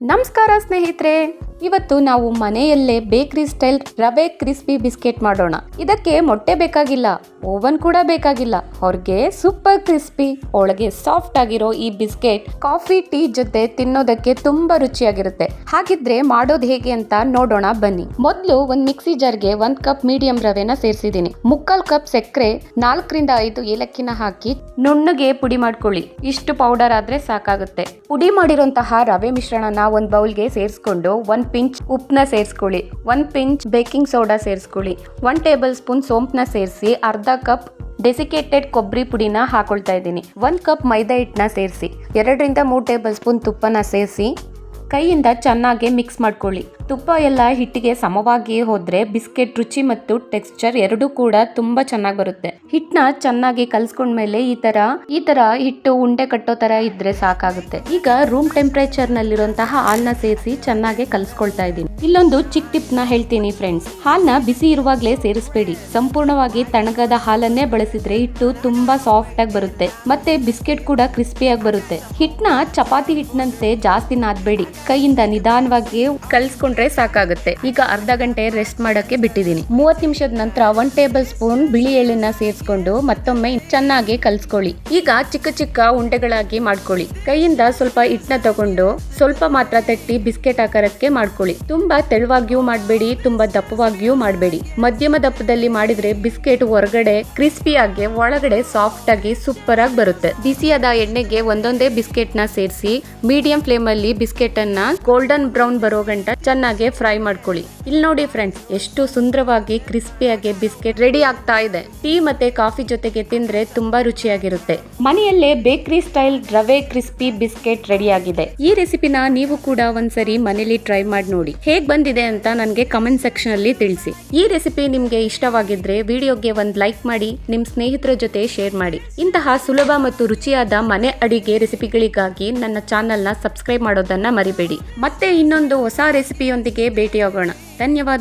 ನಮಸ್ಕಾರ ಸ್ನೇಹಿತರೆ, ಇವತ್ತು ನಾವು ಮನೆಯಲ್ಲೇ ಬೇಕರಿ ಸ್ಟೈಲ್ ರವೆ ಕ್ರಿಸ್ಪಿ ಬಿಸ್ಕೆಟ್ ಮಾಡೋಣ. ಇದಕ್ಕೆ ಮೊಟ್ಟೆ ಬೇಕಾಗಿಲ್ಲ, ಓವನ್ ಕೂಡ ಬೇಕಾಗಿಲ್ಲ. ಹೊರಗೆ ಸೂಪರ್ ಕ್ರಿಸ್ಪಿ, ಒಳಗೆ ಸಾಫ್ಟ್ ಆಗಿರೋ ಈ ಬಿಸ್ಕೆಟ್ ಕಾಫಿ ಟೀ ಜೊತೆ ತಿನ್ನೋದಕ್ಕೆ ತುಂಬಾ ರುಚಿಯಾಗಿರುತ್ತೆ. ಹಾಗಿದ್ರೆ ಮಾಡೋದು ಹೇಗೆ ಅಂತ ನೋಡೋಣ ಬನ್ನಿ. ಮೊದಲು ಒಂದು ಮಿಕ್ಸಿ ಜಾರ್ಗೆ 1 ಕಪ್ ಮೀಡಿಯಂ ರವೆನ ಸೇರಿಸಿದ್ದೀನಿ. 3/4 ಕಪ್ ಸಕ್ಕರೆ, 4 ರಿಂದ 5 ಏಲಕ್ಕಿನ ಹಾಕಿ ನುಣ್ಣಗೆ ಪುಡಿ ಮಾಡ್ಕೊಳ್ಳಿ. ಇಷ್ಟು ಪೌಡರ್ ಆದ್ರೆ ಸಾಕಾಗುತ್ತೆ. ಪುಡಿ ಮಾಡಿರುವಂತಹ ರವೆ ಮಿಶ್ರಣನ ಒಂದು ಬೌಲ್ಗೆ ಸೇರಿಸ್ಕೊಂಡು 1 ಪಿಂಚ್ ಉಪ್ಪನ್ನ ಸೇರಿಸ್ಕೊಳ್ಳಿ, 1 ಪಿಂಚ್ ಬೇಕಿಂಗ್ ಸೋಡಾ ಸೇರಿಸ್ಕೊಳ್ಳಿ, 1 ಟೇಬಲ್ ಸ್ಪೂನ್ ಸೋಂಪನ್ನ ಸೇರಿಸಿ, ಅರ್ಧ ಕಪ್ ಡೆಸಿಕೇಟೆಡ್ ಕೊಬ್ಬರಿ ಪುಡಿನ ಹಾಕೊಳ್ತಾ ಇದ್ದೀನಿ. 1 ಕಪ್ ಮೈದಾ ಹಿಟ್ಟನ್ನ ಸೇರಿಸಿ, 2 ರಿಂದ 3 ಟೇಬಲ್ ಸ್ಪೂನ್ ತುಪ್ಪನ ಸೇರಿಸಿ ಕೈಯಿಂದ ಚೆನ್ನಾಗಿ ಮಿಕ್ಸ್ ಮಾಡ್ಕೊಳ್ಳಿ. ತುಪ್ಪ ಎಲ್ಲ ಹಿಟ್ಟಿಗೆ ಸಮವಾಗಿ ಹೋದ್ರೆ ಬಿಸ್ಕೆಟ್ ರುಚಿ ಮತ್ತು ಟೆಕ್ಸ್ಚರ್ ಎರಡೂ ಕೂಡ ತುಂಬಾ ಚೆನ್ನಾಗಿ ಬರುತ್ತೆ. ಹಿಟ್ಟನ್ನ ಚೆನ್ನಾಗಿ ಕಲ್ಸ್ಕೊಂಡ್ಮೇಲೆ ಈ ತರ ಹಿಟ್ಟು ಉಂಡೆ ಕಟ್ಟೋ ತರ ಇದ್ರೆ ಸಾಕಾಗುತ್ತೆ. ಈಗ ರೂಮ್ ಟೆಂಪರೇಚರ್ ನಲ್ಲಿರುವಂತಹ ಹಾಲ್ನ ಸೇರಿಸಿ ಚೆನ್ನಾಗಿ ಕಲ್ಸ್ಕೊಳ್ತಾ ಇದ್ದೀನಿ. ಇಲ್ಲೊಂದು ಚಿಕ್ಕ ಟಿಪ್ ನ ಹೇಳ್ತೀನಿ ಫ್ರೆಂಡ್ಸ್, ಹಾಲ್ನ ಬಿಸಿ ಇರುವಾಗ್ಲೇ ಸೇರಿಸಬೇಡಿ. ಸಂಪೂರ್ಣವಾಗಿ ತಣ್ಣಗಾದ ಹಾಲನ್ನೇ ಬಳಸಿದ್ರೆ ಹಿಟ್ಟು ತುಂಬಾ ಸಾಫ್ಟ್ ಆಗಿ ಬರುತ್ತೆ, ಮತ್ತೆ ಬಿಸ್ಕೆಟ್ ಕೂಡ ಕ್ರಿಸ್ಪಿಯಾಗಿ ಬರುತ್ತೆ. ಹಿಟ್ಟನ್ನ ಚಪಾತಿ ಹಿಟ್ಟಿನಂತೆ ಜಾಸ್ತಿ ನಾದಬೇಡಿ, ಕೈಯಿಂದ ನಿಧಾನವಾಗಿ ಕಲ್ಸ್ಕೊಂಡ್ರೆ ಸಾಕಾಗುತ್ತೆ. ಈಗ ಅರ್ಧ ಗಂಟೆ ರೆಸ್ಟ್ ಮಾಡಕ್ಕೆ ಬಿಟ್ಟಿದ್ದೀನಿ. 30 ನಿಮಿಷದ ನಂತರ 1 ಟೇಬಲ್ ಸ್ಪೂನ್ ಬಿಳಿ ಎಳ್ಳನ್ನ ಸೇರಿಸ್ಕೊಂಡು ಮತ್ತೊಮ್ಮೆ ಚೆನ್ನಾಗಿ ಕಲ್ಸ್ಕೊಳ್ಳಿ. ಈಗ ಚಿಕ್ಕ ಚಿಕ್ಕ ಉಂಡೆಗಳಾಗಿ ಮಾಡ್ಕೊಳ್ಳಿ. ಕೈಯಿಂದ ಸ್ವಲ್ಪ ಹಿಟ್ಟನ್ನ ತಗೊಂಡು ಸ್ವಲ್ಪ ಮಾತ್ರ ತಟ್ಟಿ ಬಿಸ್ಕೆಟ್ ಆಕಾರಕ್ಕೆ ಮಾಡ್ಕೊಳ್ಳಿ. ತುಂಬಾ ತೆಳುವಾಗಿಯೂ ಮಾಡಬೇಡಿ, ತುಂಬಾ ದಪ್ಪವಾಗಿಯೂ ಮಾಡಬೇಡಿ. ಮಧ್ಯಮ ದಪ್ಪದಲ್ಲಿ ಮಾಡಿದ್ರೆ ಬಿಸ್ಕೆಟ್ ಹೊರಗಡೆ ಕ್ರಿಸ್ಪಿ ಆಗಿ ಒಳಗಡೆ ಸಾಫ್ಟ್ ಆಗಿ ಸೂಪರ್ ಆಗಿ ಬರುತ್ತೆ. ಬಿಸಿಯಾದ ಎಣ್ಣೆಗೆ ಒಂದೊಂದೇ ಬಿಸ್ಕೆಟ್ ನ ಸೇರಿಸಿ ಮೀಡಿಯಂ ಫ್ಲೇಮ್ ಅಲ್ಲಿ ಬಿಸ್ಕೆಟ್ ಅನ್ನ ಗೋಲ್ಡನ್ ಬ್ರೌನ್ ಬರೋ ಗಂಟ ಚೆನ್ನಾಗಿ ಫ್ರೈ ಮಾಡ್ಕೊಳ್ಳಿ. ಇಲ್ಲಿ ನೋಡಿ ಫ್ರೆಂಡ್ಸ್, ಎಷ್ಟು ಸುಂದರವಾಗಿ ಕ್ರಿಸ್ಪಿಯಾಗಿ ಬಿಸ್ಕೆಟ್ ರೆಡಿ ಆಗ್ತಾ ಇದೆ. ಟೀ ಮತ್ತೆ ಕಾಫಿ ಜೊತೆಗೆ ತಿಂದ್ರೆ ತುಂಬಾ ರುಚಿಯಾಗಿರುತ್ತೆ. ಮನೆಯಲ್ಲೇ ಬೇಕರಿ ಸ್ಟೈಲ್ ರವೆ ಕ್ರಿಸ್ಪಿ ಬಿಸ್ಕೆಟ್ ರೆಡಿ ಆಗಿದೆ. ಈ ರೆಸಿಪಿನ ನೀವು ಕೂಡ ಒಂದ್ಸರಿ ಮನೇಲಿ ಟ್ರೈ ಮಾಡಿ ನೋಡಿ. ಹೇಗ್ ಬಂದಿದೆ ಅಂತ ನನಗೆ ಕಮೆಂಟ್ ಸೆಕ್ಷನ್ ಅಲ್ಲಿ ತಿಳಿಸಿ. ಈ ರೆಸಿಪಿ ನಿಮ್ಗೆ ಇಷ್ಟವಾಗಿದ್ರೆ ವಿಡಿಯೋಗೆ ಒಂದು ಲೈಕ್ ಮಾಡಿ, ನಿಮ್ ಸ್ನೇಹಿತರ ಜೊತೆ ಶೇರ್ ಮಾಡಿ. ಇಂತಹ ಸುಲಭ ಮತ್ತು ರುಚಿಯಾದ ಮನೆ ಅಡಿಗೆ ರೆಸಿಪಿಗಳಿಗಾಗಿ ನನ್ನ ಚಾನೆಲ್ ನ ಸಬ್ಸ್ಕ್ರೈಬ್ ಮಾಡೋದನ್ನ ಮರಿಬೇಡಿ. ಮತ್ತೆ ಇನ್ನೊಂದು ಹೊಸ ರೆಸಿಪಿಯೊಂದಿಗೆ ಭೇಟಿಯಾಗೋಣ. ಧನ್ಯವಾದ.